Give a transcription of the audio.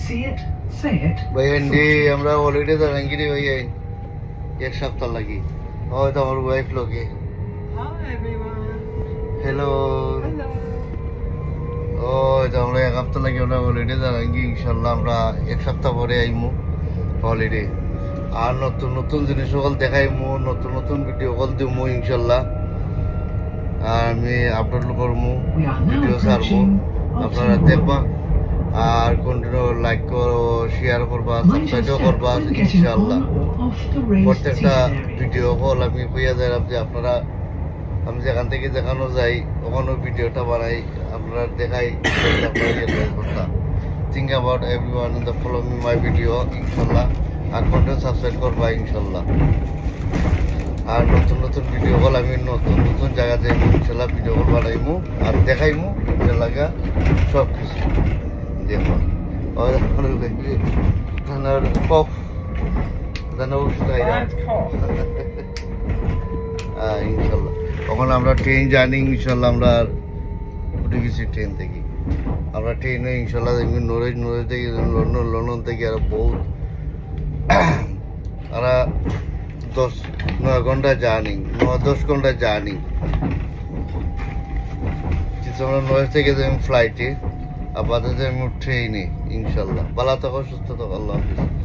See it, say it. ভাই এন্ডি আমরা holiday দাঁড়াঙ্গিরি ভাই এক সপ্তাহ লাগি হয়তো আমার ওয়াইফ লোকে Hi everyone. Hello Hello. ও এটা আমরা এক সপ্তাহ লাগি আমরা হলিডে দাঁড়াঙ্গি ইনশাল্লাহ আমরা এক সপ্তাহ পরে আইমু হলিডে আর নতুন নতুন জিনিস সকল দেখাইমু নতুন নতুন ভিডিও কল দিমু ইনশাল্লাহ আর আমি আপলোড করমু We are now ভিডিও ছাড়মু approaching আপনারা Oxford দেখবা Road. আর কন্টিনিউ লাইক করো শেয়ার করবা Mind সাবস্ক্রাইবও yourself করবা when getting ইনশাল্লাহ on or off the raised প্রত্যেকটা seated area. ভিডিও কল আমি কইয়া দিলাম যে আপনারা আমি যেখান থেকে দেখানো যাই ওখানেও ভিডিওটা বানাই আপনারা দেখাই আপনারা রিয়েলাইজ করতাম think about every one in the follow me my video ইনশাল্লাহ আর কন্টেন্ট সাবস্ক্রাইব করবা ইনশাল্লাহ আর নতুন নতুন ভিডিও কল আমি নতুন নতুন জায়গা যাইমু ইনশাল্লাহ ভিডিও কল বানাইমু আর দেখাইমু লাগা সব কিছু দেখো কফ ওষুধ আইরা Bad cough. ইনশাল্লাহ ওখানে আমরা ট্রেন জার্নি ইনশাল্লাহ আমরা উঠে গেছি ট্রেন থেকে আমরা ট্রেনে ইনশাল্লাহ দেখবেন নড়ে থেকে লন্ডন থেকে আর বহুত আর 9 ঘন্টা জার্নি 10 ঘন্টা জার্নি কিন্তু আমরা 9 থেকে যাই ফ্লাইটে আপাতত আমি ট্রেনে ইনশাল্লাহ ভালো থাকো সুস্থ থাকো আল্লাহ হাফিজ